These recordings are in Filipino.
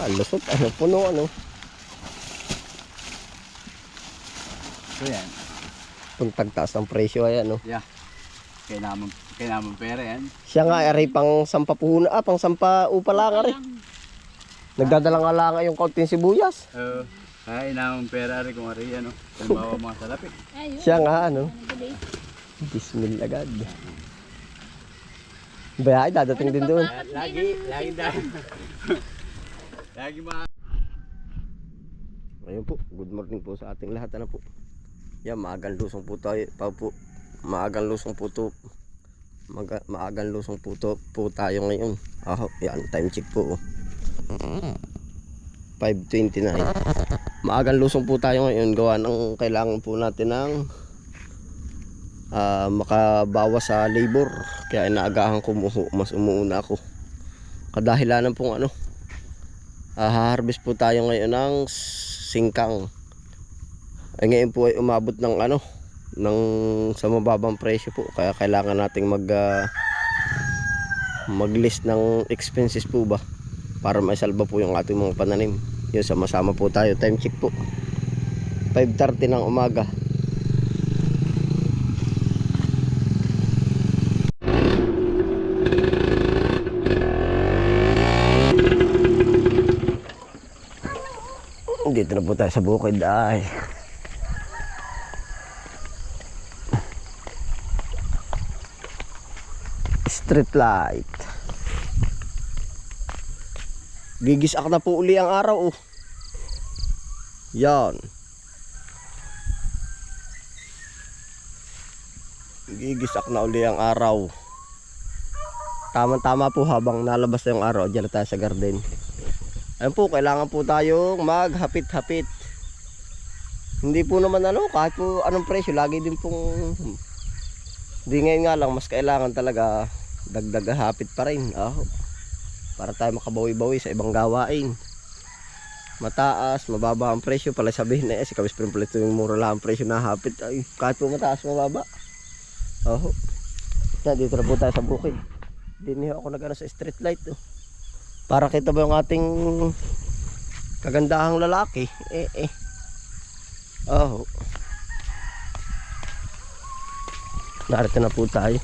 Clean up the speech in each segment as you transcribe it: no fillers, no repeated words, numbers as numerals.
Lusot, ano, puno, ano. So yan. Itong tagtaas ng presyo, ayan, no. Yeah. Kailangan pera yan. Siya nga, ari, pang sampa puhunan, pang sampa upa lang, ari. Nagdadala nga lang yung kaunting sibuyas. Ay, naman pera rin kung ari, ano. Halimbawa mga salapit. Siya nga, ano. Bismil agad. Bayay, dadating din doon. Lagi dahil. Lagi mga... Ayun po, good morning po sa ating lahat, ano po. Yan, maagang lusong po tayo, maagang lusong po to. Maagang lusong po tayo ngayon. Yan, time check po. 5:29. Maagang lusong po tayo ngayon, gawa ng kailangan po natin ng makabawas sa labor. Kaya inaagahan ko mas umuuna ako. Kadahilanan pong ano, harvest po tayo ngayon ng singkang. Ay ngayon po ay umabot ng ano, sa mababang presyo po. Kaya kailangan nating mag-list ng expenses po ba para maisalba po yung ating mga pananim. Yun, sama-sama po tayo. Time check po 5:30 ng umaga. Dito na po tayo sa bukid ay. Street light. Gigisak na po uli ang araw, oh. Yan. Gigisak na uli ang araw. Tama-tama po habang nalabas na yung araw, diyan na tayo sa garden. Ayun po, kailangan po tayong maghapit-hapit. Hindi po naman ano, kahit po anong presyo, lagi din pong... Hindi ngayon nga lang, mas kailangan talaga dagdag hapit pa rin. Para tayo makabawi-bawi sa ibang gawain. Mataas, mababa ang presyo, pala sabihin na si Kabis Pimpleto yung mura lang ang presyo na hapit. Ay, kahit po mataas, mababa. Dito na po tayo sa bukid. Hindi ako nag-ano sa street light, oh. Para kita ba yung ating kagandahang lalaki? Narito na po tayo.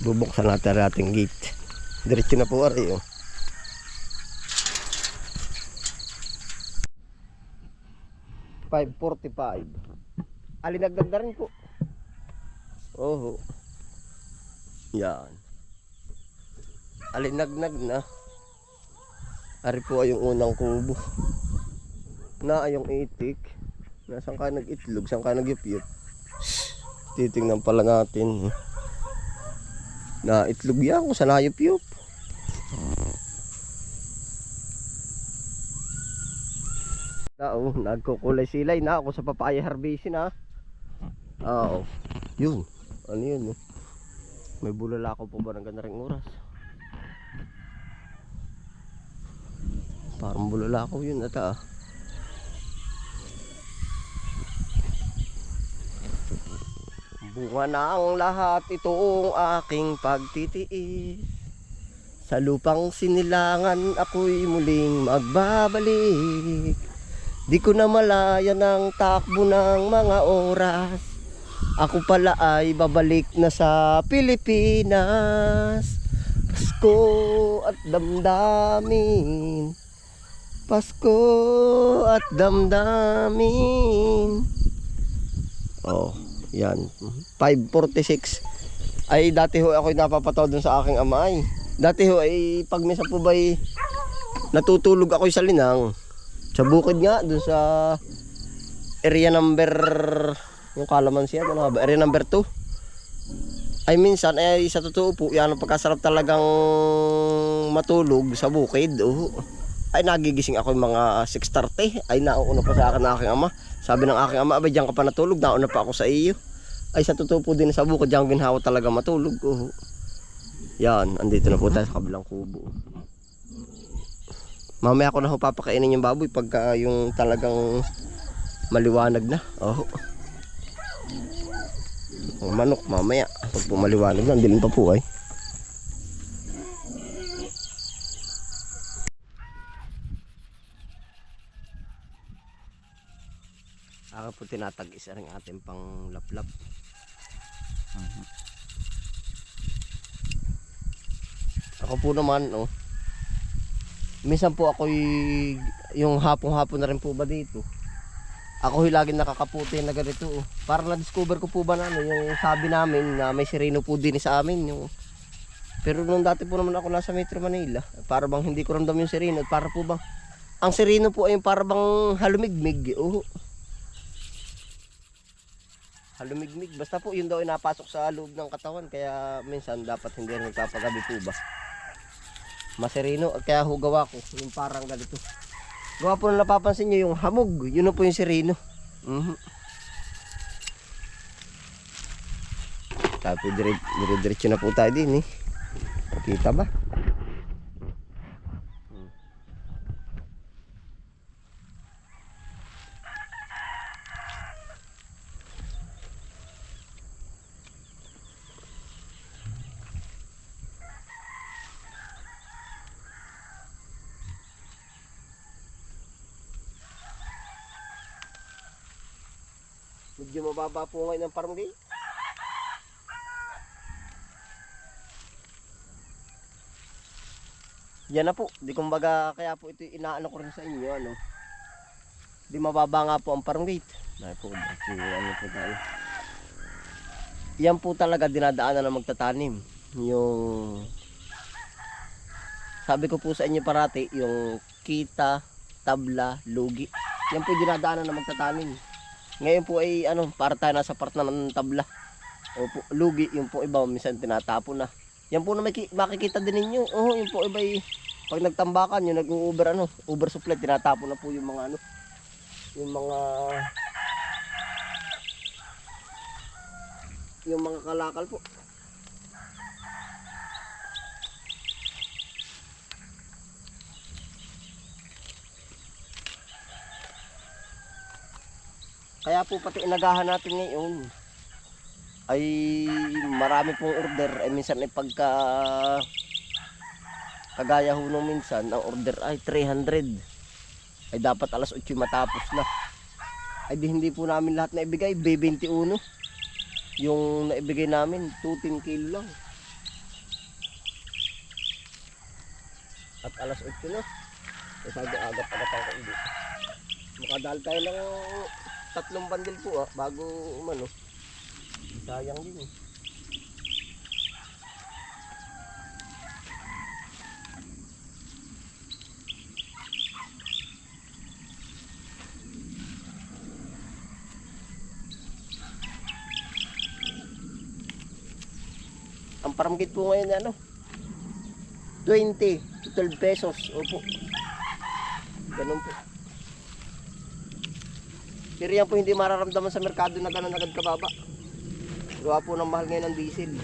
Bubuksan natin ang ating gate. Diretso na po ari, oh. $5.45. Alinagdag na rin po. Yan. Alinagnag na. Ari po ay yung unang kubo. Na yung itik. Nasaan ka nag-itlog, saan ka nag-yupyup. Titingnan pala natin. Na itlog yan kung saan nayupyup. Nagkukulay silay na ako sa papaya harvesting, ha. Yun. Ano yun, oh? May bulalakaw po ba ng ganda ring oras? Parang bulalakaw yun ata, Bunga na ang lahat itong aking pagtitiis. Sa lupang sinilangan ako'y muling magbabalik. Di ko na malaya ng takbo ng mga oras. Ako pala ay babalik na sa Pilipinas. Pasko at damdamin. Pasko at damdamin. Yan. 5:46. Ay dati ho ako'y napapataw dun sa aking ama ay. Dati ho ay pag misa po ba'y natutulog ako'y sa linang. Sa bukid nga dun sa area number, yung kalamansi yan, ano ba? Area number 2. Ay minsan ay sa totoo po yan, pagkasarap talagang matulog sa bukid. Ay nagigising ako mga 6:30. Ay nauuna pa sa akin ng aking ama. Sabi ng aking ama, abay diyan ka pa natulog, nauna pa ako sa iyo. Ay sa totoo po din sa bukid, diyan ginhawa talaga matulog. Yan, andito na po tayo sa kabilang kubo. Mamaya ko na ho papakainin yung baboy pagka yung talagang maliwanag na. Manok mamaya pag pumaliwanag na, dilim pa po ay. Ako po tinatag-isa rin ating pang laplap. Ako po naman, oh. Minsan po ako'y yung hapong-hapon na rin po ba dito. Ako laging nakakaputi na ganito, oh. Parang na-discover ko po ba na ano, yung sabi namin na may sireno po din sa amin. Yung... Pero nung dati po naman ako nasa Metro Manila, para bang hindi ko ramdam yung sireno. Para po bang, ang sireno po ay para bang halumigmig. Oh. Halumigmig. Basta po yun daw ay napasok sa loob ng katawan. Kaya minsan dapat hindi rin nagpapagabi po ba. Masireno. Kaya hugawa ko. Yung parang ganito. Gawa po na napapansin nyo yung hamog. Yun na po yung sireno. Tapos dire-diretso na po tayo din eh. Kita ba? Medyo mababa po ngayon ng farm gate. Yan na po. Di kumbaga kaya po ito inaano ko rin sa inyo. Ano? Di mababa nga po ang farm gate. Dahil po, ano po tayo. Yan po talaga dinadaanan na magtatanim. Yung sabi ko po sa inyo parati, yung kita, tabla, lugi. Yan po dinadaanan na magtatanim. Ngayon po ay ano, para tayo nasa part na ng tabla. O po, lugi, yung po iba minsan tinatapon na. Yan po na makikita din ninyo. Oh, yung po iba ay pag nagtambakan, yung nag-u-over ano, oversupply, tinatapon na po yung mga ano, yung mga kalakal po. Kaya po pati inagahan natin ngayon ay marami pong order. Ay minsan ay pagka kagaya ho nung minsan ang order ay 300, ay dapat alas 8 matapos na. Ay di hindi po namin lahat na ibigay, B21 yung naibigay namin, 210 kilo lang. At alas 8 na. Ay sabi agap-agap ako hindi. Makadal tayo ng 3 bandil po bago umano. Sayang din eh. Ang farm gate po ngayon ano, 20 to 12 pesos. Opo. Ganun po. Pero yan po hindi mararamdaman sa merkado na ganun agad kababa. Gawa po ng mahal ngayon ng diesel.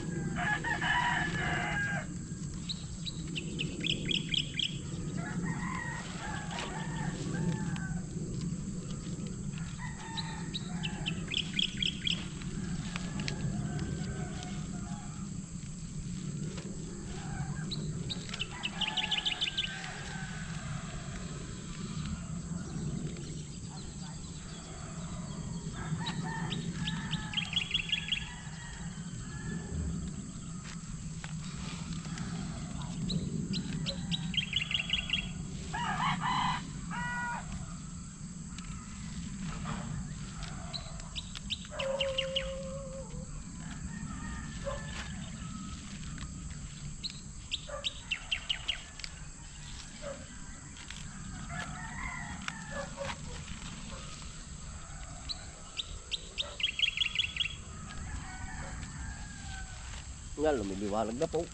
Nga, lumiliwanag na po.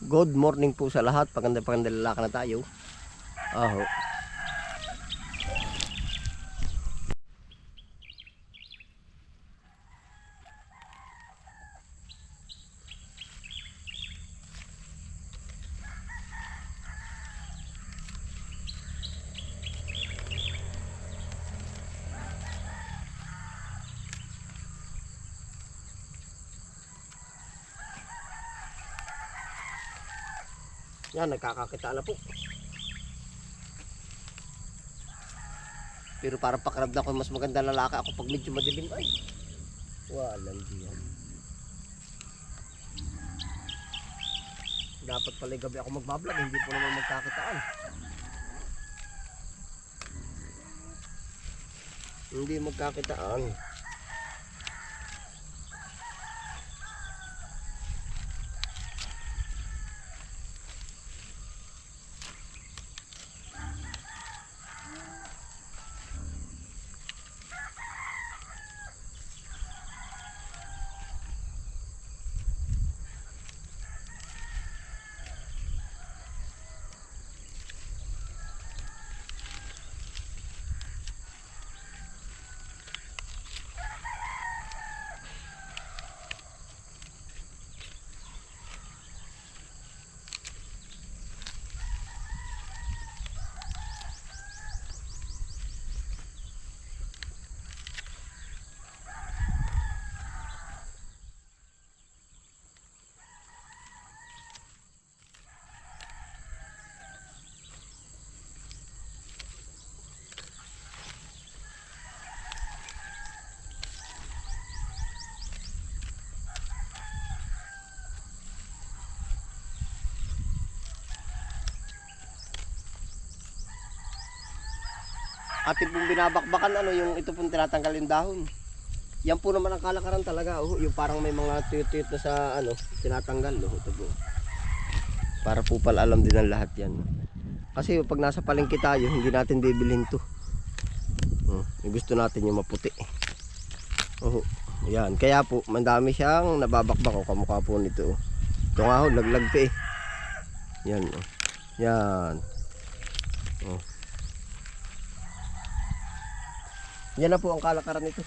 Good morning po sa lahat. Paganda-paganda lalaki na tayo. Aho. Yan, nagkakakita na po. Pero parang pakiramdam ko mas maganda lalaki ako pag medyo madilim ay. Walang diyan. Dapat pala gabi ako magbablog, hindi po naman magkakitaan. Hindi magkakitaan. Atin pong binabakbakan yung ito pong tinatanggal yung dahon. Yan po naman ang kalakaran talaga, yung parang may mga tuyot-tuyot na sa tinatanggal, ito po. Para po pala alam din ng lahat yan. Kasi pag nasa palengke tayo, hindi natin bibilhin to. Yung gusto natin yung maputi. Yan, kaya po mandami siyang nababakbak kamukha po nito. Ito nga laglag pa eh. Yan Yan. Yan na po ang kalakaran nito.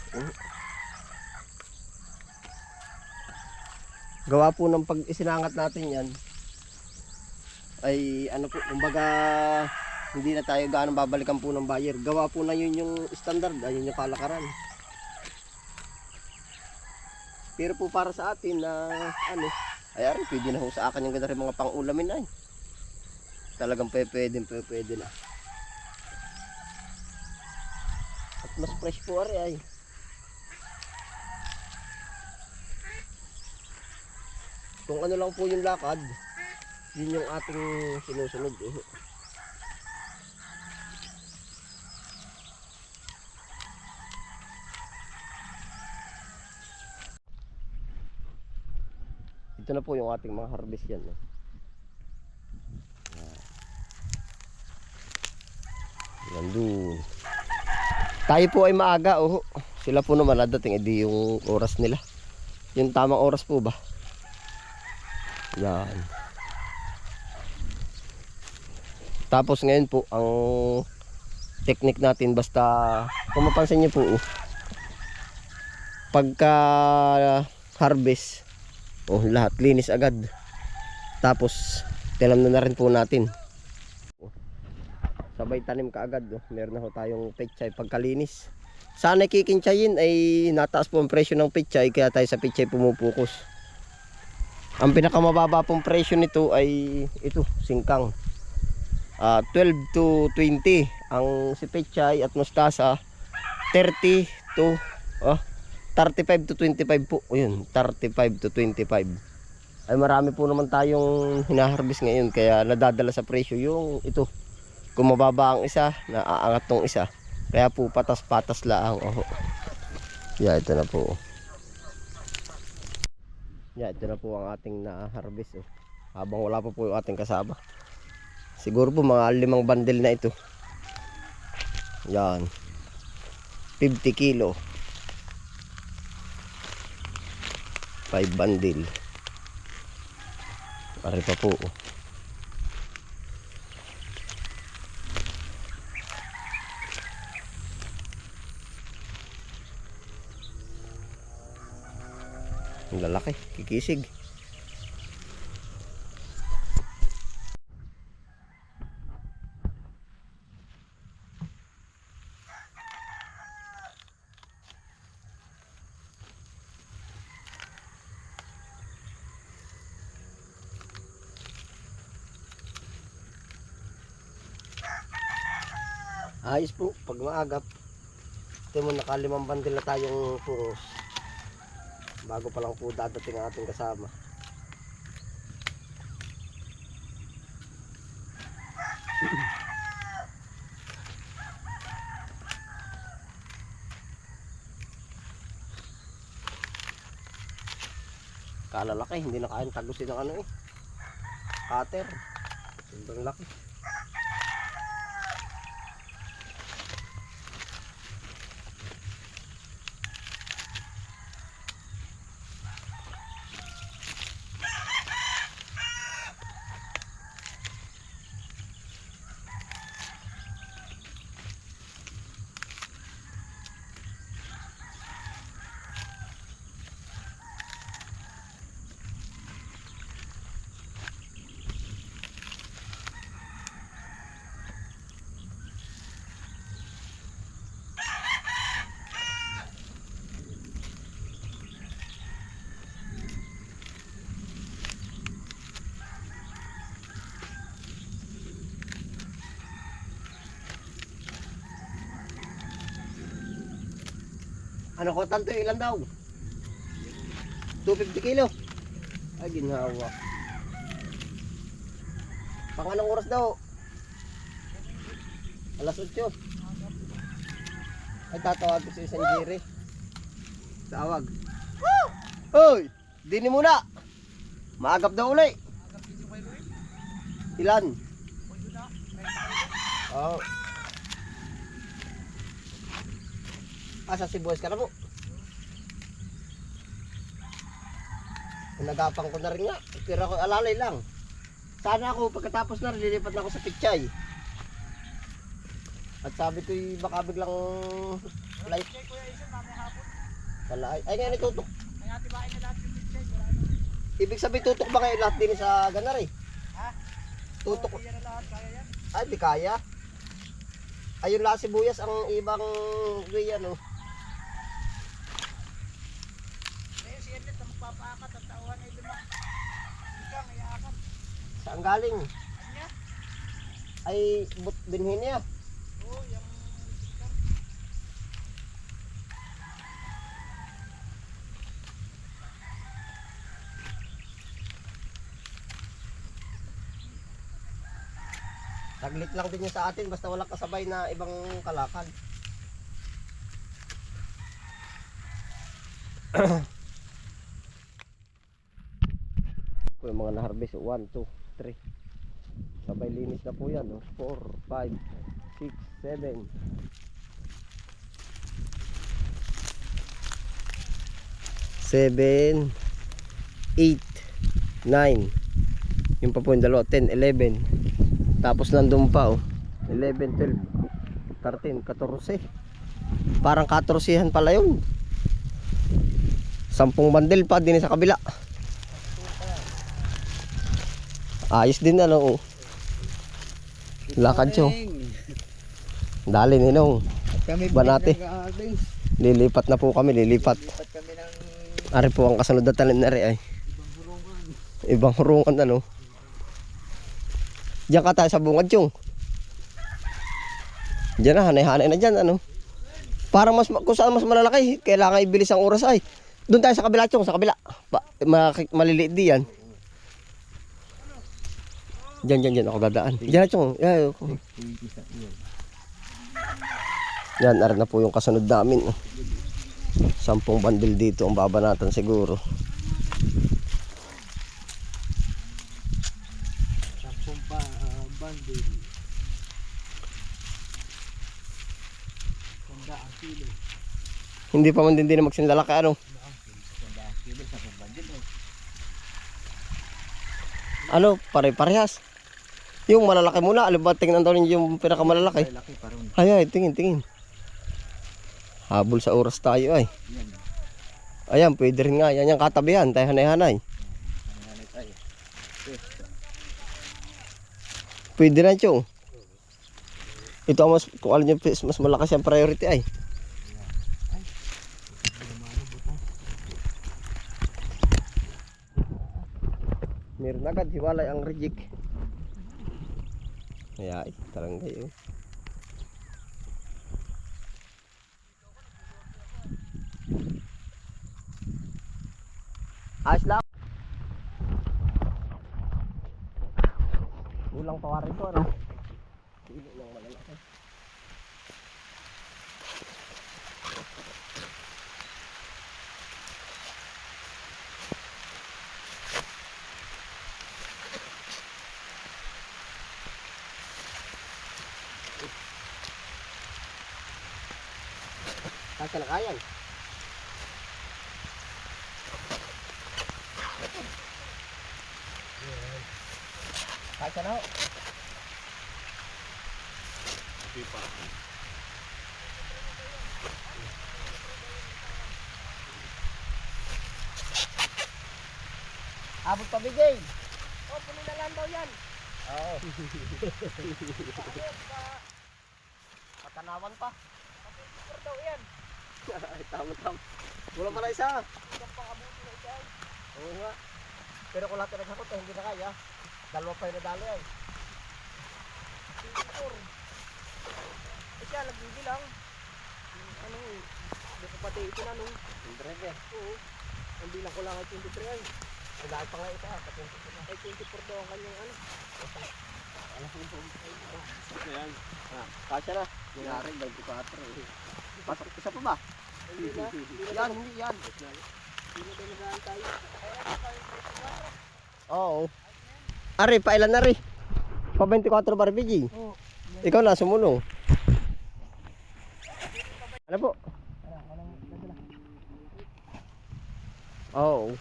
Gawa po ng pag isinangat natin yan ay po, kumbaga hindi na tayo gaano babalikan po ng buyer. Gawa po na yun yung standard, ayun yung kalakaran. Pero po para sa atin na ay pwede na ho sa akin yung ganda rin mga pang-ulamin ay. Talagang pwede na. At mas fresh po ay. Kung ano lang po yung lakad, yun yung ating sinusunod. Ito na po yung ating mga harvest yan. Nandun. Tayo po ay maaga, sila po naman nadating, edi yung oras nila. Yung tamang oras po ba? Yan. Tapos ngayon po, ang technique natin, basta kung mapansin nyo po, pagka harvest, lahat linis agad. Tapos, tilam na rin po natin. Sabay tanim ka agad, meron na ho tayong pechay pagkalinis. Sana kikintsayin ay nataas po ang presyo ng pechay, kaya tayo sa pechay pumupukus. Ang pinakamababa pong presyo nito ay ito, singkang. 12 to 20 ang si pechay, at mustasa 30 to 35 to 25 po. Ayun, 35 to 25. Ay marami po naman tayong hinaharvest ngayon, kaya nadadala sa presyo yung ito. Kung mababa ang isa, naaangat tong isa. Kaya po patas-patas lang. Yeah, ito na po. Yeah, ito na po ang ating na-harvest. Habang wala pa po yung ating kasama. Siguro po mga 5 bundle na ito. Yan. 50 kilo. 5 bundle. Pare pa po. Ang lalaki, kikisig. Ayos po, pag maagap. Ito mo, nakalimang bandil na tayong pungos. Bago pa lang po dadating ang ating kasama. Kalalaki, hindi na kayang tagusin ng ano eh. Cutter. Sobrang laki. Ano ko tanto ilan daw? 250 kilo. Ay ginhawa. Pang anong oras daw? Alas 8. Ay tatawag ko si isang Jerry. Tawag. Hoy! Dini muna! Maagap daw uli. Ilan? Oh. Asa si boys ka na po? Nagapang ko na rin nga. Pero ako alalay lang. Sana ako pagkatapos na lilipat na ako sa Pichay. At sabi ko baka biglang light. Ay ngayon itutok. Ibig sabihin tutok ba kayo lahat din sa ganar eh? Ha? Tutok. Ay di kaya. Ayun lang sibuyas ang ibang way ano. Saan galing? Ay, binhin niya. Oo, yung taglit lang din niya sa atin basta walang kasabay na ibang kalakal. Yung mga na-harvest 1, 2, 3 sabay linis na po yan 4, 5, 6, 7 7 8 9 yung pa po yung dalawa 10, 11 tapos nandun pa 11, 12 13, 14 parang 14han pala yun 10 bandel pa din sa kabila. Ayos din ano. Lakad siyo. Dali ninong. Banate. Lilipat na po kami, lilipat. Ari po ang kasunod na talim na rin ay. Ibang hurungan ano. Diyan ka tayo sa bungad yung. Diyan na, hanay-hanay na dyan ano. Parang mas, kung saan mas malalaki, kailangan ibilis ang oras ay. Doon tayo sa kabila yung, sa kabila. Maliliit di yan. Diyan ako dadaan. Diyan chong. Yan, aran na po yung kasunod namin. 10 bandil dito ang babanatan siguro. 10 bandil. 100 kilo. Hindi pa man din na magsinlalaki ano. 100 kilo, 10 bandil. Ano, pare-parehas. Yung malalaki muna, alam ba tingnan daw ninyo yung pinakamalalaki? Malaki pa ron. Ay, tingin. Habol sa oras tayo ay. Ayan, pwede rin nga. Yan yung katabihan, tayo hanay-hanay. Pwede na chong. Ito ang mas, kung alam nyo, mas malakas yung priority ay. Meron agad, hiwalay ang reject. Ay, tarang kayo. Ayos lang. Ulang pawarin ko, ano? Sino lang malalaki. Kaya na kayan. Kaya na ho. Pipa. Abot pa bigay. Oh, puno na lang daw yan. Oo. Patanawan pa. Patanawan daw yan. Ay, tama. Wala pa na isa. Isang pangabuti na isa. Oo nga. Pero kung lahat na nagsakot, hindi na kaya. Dalawa pa yung nadali ay. Siya, nagbibilang. Ano hindi ko pati ito na nung. 23 eh. Oo. Ang bilang ko lang ay 23 ay. Ang dahil pa nga isa. Ay 24 daw ang kanyang ano. Ayan. Kasya na. Nangyari, 24 eh. Pasok isa pa ba? Hindi na. Hindi yan. Hindi na dalagaan tayo. Oo. Ari, pailan na rin? Pa 24 barbiji. Oo. Ikaw na, sumulong. Ano po? Oo.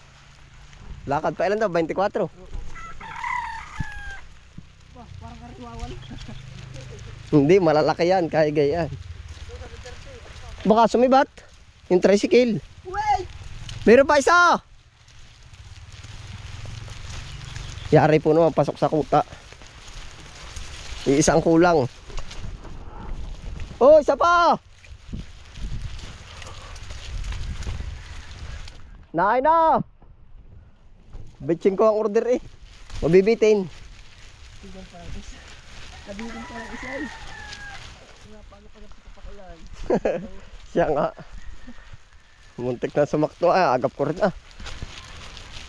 Lakad pa ilan daw? 24? Parang kariwawan. Hindi, malalaki yan. Kaya gayaan. Baka sumibat. Yung tricycle. Wait! Meron pa isa! Yari po naman, pasok sa kuta. Iisang kulang. Oh, isa pa! Naay na! Bitching ko ang order eh. Mabibitin. Kabilang pa lang isa eh. Paano pa napapakalan? Siya nga. Muntik na sumakto. Agap ko rin ah.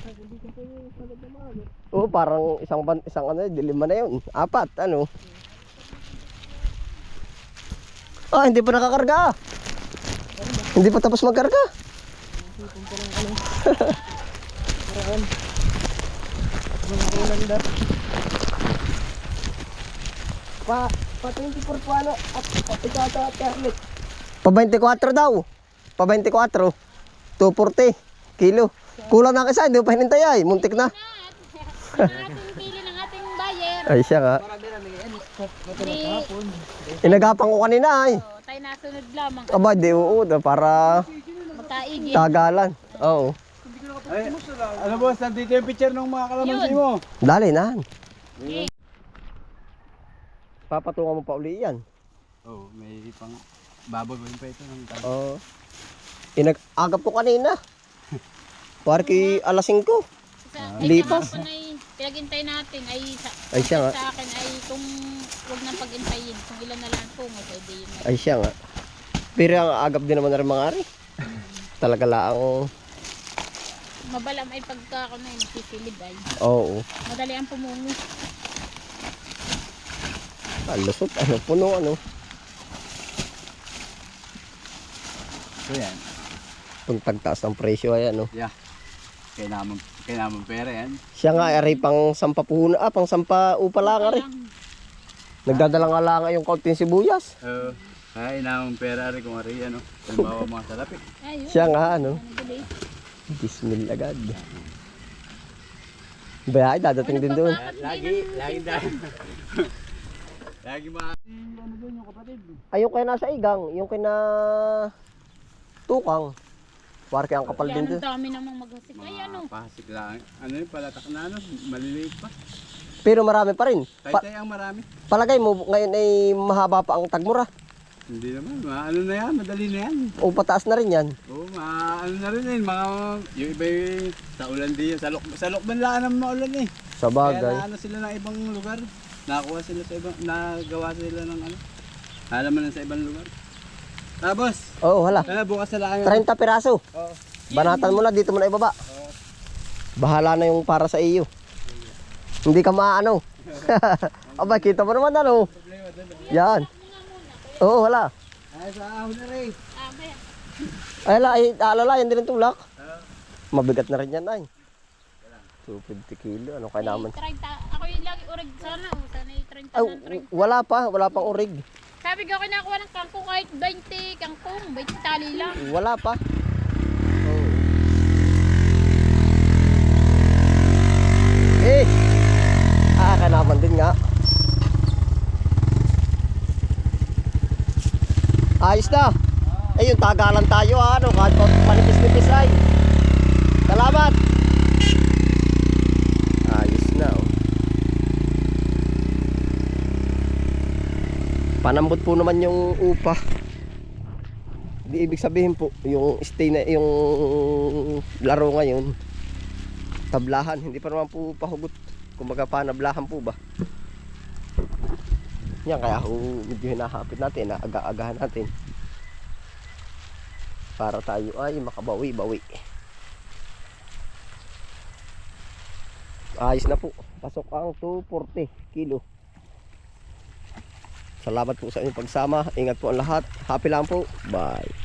Hindi ka pa yung sagad na maagot. Oo, parang isang ano, dilima na yun. 4, ano. Ah, hindi pa nakakarga. Hindi pa tapos magkarga. Sipon pa lang ano. Paraan. Mga kulang daw. Pa 24 po ano. At ikaw ito at Carlet. Pa 24 daw. Pa 24. 240 kilo. Kulang na kasi, hindi pa hinintay ay. Muntik na. Ang ating pili ng ating buyer. Ay siya nga. Parang din namin yan. Di, Inagapang ko kanina ay. tayo nasunod lamang. Aba, di uod. Para Magkaigin. tagalan. Oo. Ay, ano boss, nandito yung picture ng mga kalamansi mo. Dali na. Okay. Papatungan mo pa uli yan. Oh, may pang babagawin pa ito ng talo. Oo. Inag-agap ko kanina. Parki alas 5. Lipas. Kahapon ay pinaghintay natin Ay, siya nga. sa akin ay kung huwag nang paghintayin kung ilan na lang tungo sa ide yun. Ay siya nga. Pero ang agap din naman na rin mga ari. Talaga lang. Mabalam ay pagka ako na yun nagsisilid ay Oo. madali ang pumungo. Alusot. Ano puno ano. So yan. Puntagtaas ng presyo ay ano. Yeah. Kailangan pera yan. Siya nga ari pang sampa puno. Pang sampa upa lang ari. Nagdadala nga lang yung kaunting sibuyas. Kailangan pera rin kung ari ano. Halimbawa mga salapit. Ayun. Siya nga ano. Madali. Bismil agad. Baya ay dadating din doon. Lagi dahil. Lagi mga... Ano doon yung kapatid? Ay yung kaya nasa igang. Yung kaya na tukang. Parke ang kapal din Yan, doon. ang dami namang maghasik. Ay ano. Mga pasik lang. Ano yun, palatak na ano, maliliit pa. Pero marami pa rin. Tay-tay ang marami. Palagay mo ngayon ay mahaba pa ang tagmura. Hindi naman, ano na yan, madali na yan. O pataas na rin yan. Oo, ano na rin yun, mga, yung iba yung sa ulan din, sa Lokban lang ang maulan eh. Sa Kaya bagay. na ano sila ng ibang lugar. Nakakuha sila sa ibang, nagawa sila ng ano. Halaman na sa ibang lugar. Tapos, Oo, hala. bukas na lang. 30 piraso. Oo. Banatan mo na, dito mo na ibaba. Bahala na yung para sa iyo. Hindi ka maano. Aba, kita mo naman ano. Yan. Oo, wala. Ay, sa ahon na rin. Ay, alala, yan din ang tulak. Mabigat na rin yan ay. 250 kilo, ano kaya naman? 30, ako yung lagi urig sana. Sana yung 30 Ay, ng 30. wala pang urig. Sabi ko kinakuha ng kangkong kahit 20 kangkong, 20 tali lang. Wala pa. Eh, ka naman din nga. Ayos na. Eh, yung tagalan tayo ano, kahit panipis-nipis ay. Salamat. Ayos na oh. Panambot po naman yung upa. Di ibig sabihin po, yung stay na yung laro ngayon. Tablahan, hindi pa naman po pahugot. Kumbaga panablahan po ba? Yan kaya medyo hinahapit natin, aga-agahan natin. Para tayo ay makabawi-bawi. Ayos na po. Pasok ang 240 kilo. Salamat po sa inyong pagsama. Ingat po ang lahat. Happy lang po. Bye.